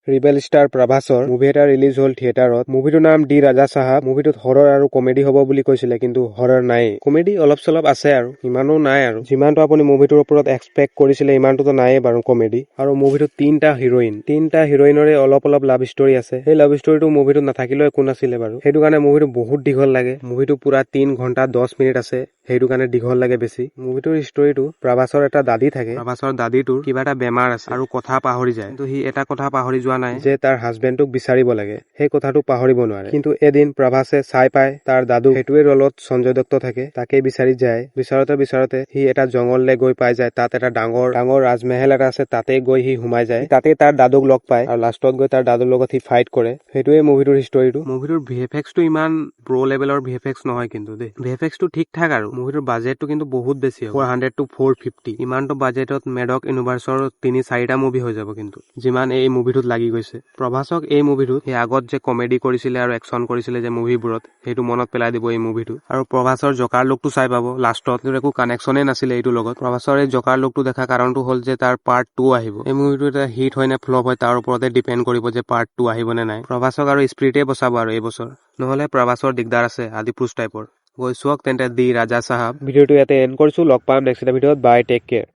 Rebel star প্ৰভাসৰ movie এটা release হ'ল থিয়েটাৰত। মুভিটোৰ নাম ডি ৰাজা চাহাব। মুভিটোত হৰৰ আৰু কমেডি হ'ব বুলি কৈছিলে, কিন্তু হৰৰ নাই। কমেডি অলপ চলপ আছে আৰু ইমানো নাই আৰু যিমানটো আপুনি মুভিটোৰ ওপৰত এক্সপেক্ট কৰিছিলে ইমানটোতো নাইয়ে বাৰু কমেডি। আৰু মুভিটোত তিনটা হিৰইনৰে অলপ লাভ ষ্টৰী আছে। সেই লাভ ষ্টৰীটো মুভিটোত নাথাকিলেও একো নাছিলে বাৰু। সেইটো কাৰণে মুভিটো বহুত দীঘল লাগে। মুভিটো পুৰা 3 ঘণ্টা 10 মিনিট আছে, সেইটো কাৰণে দীঘল লাগে বেছি। মুভিটোৰ ষ্টৰীটো প্ৰভাসৰ এটা দাদী থাকে। প্ৰভাসৰ দাদীটোৰ কিবা এটা বেমাৰ আছে আৰু কথা পাহৰি যায়, কিন্তু সি এটা কথা পাহৰি যোৱা নাই যে তাৰ হাজবেণ্ডটোক বিচাৰিব লাগে। সেই কথাটো পাহৰিব নোৱাৰে। কিন্তু এদিন প্ৰভাসে চাই পায় তাৰ দাদু সেইটোৱে ৰলত সঞ্জয় দত্ত থাকে, তাকেই বিচাৰি যায়। বিচাৰতে সি এটা জংঘললৈ গৈ পাই যায়। তাত এটা ডাঙৰ ৰাজমহল এটা আছে, তাতে গৈ সি সোমাই যায়। তাতে তাৰ দাদুক লগ পায় আৰু লাষ্টত গৈ তাৰ দাদুৰ লগত সি ফাইট কৰে। সেইটোৱে মুভিটোৰ ষ্টৰীটো। মুভিটোৰ VFXটো ইমান প্ৰ লেভেলৰ VFX নহয় কিন্তু দেই। VFXটো ঠিক ঠাক আৰু মুভিটোৰ বাজেটটো কিন্তু বহুত বেছি হ'ব, 400 to 450। ইমানটো বাজেটত মেডক ইউনিভাৰ্চৰ 3-4টা মুভি হৈ যাব কিন্তু, যিমান এই মুভিটোত লাগি গৈছে। প্ৰভাসক এই মুভিটোত সেই আগত যে কমেডি কৰিছিলে আৰু একচন কৰিছিলে যে মুভিবোৰত, সেইটো মনত পেলাই দিব এই মুভিটো। আৰু প্ৰভাসৰ জকাৰ লুকটো চাই পাব লাষ্টত, একো কানেকশ্যনে নাছিলে এইটোৰ লগত। প্ৰভাসৰ এই জকাৰ লুকটো দেখা কাৰণটো হ'ল যে তাৰ পাৰ্ট 2 আহিব। এই মুভিটো এটা হিট হয় নে ফ্লপ হয় তাৰ ওপৰতে ডিপেণ্ড কৰিব যে পাৰ্ট 2 আহিব নে নাই। প্ৰভাসক আৰু স্পিৰিটে বচাব আৰু এই বছৰ, নহলে প্ৰভাসৰ দিগদাৰ আছে আদিপুৰুষ টাইপৰ। গৈ চাওক তেন্তে দি ৰাজা চাহাব। ভিডিঅ'টো ইয়াতে এণ্ড কৰিছো। লগ পাম নেক্সট এটা ভিডিঅ'ত। বাই, টেক কেয়াৰ।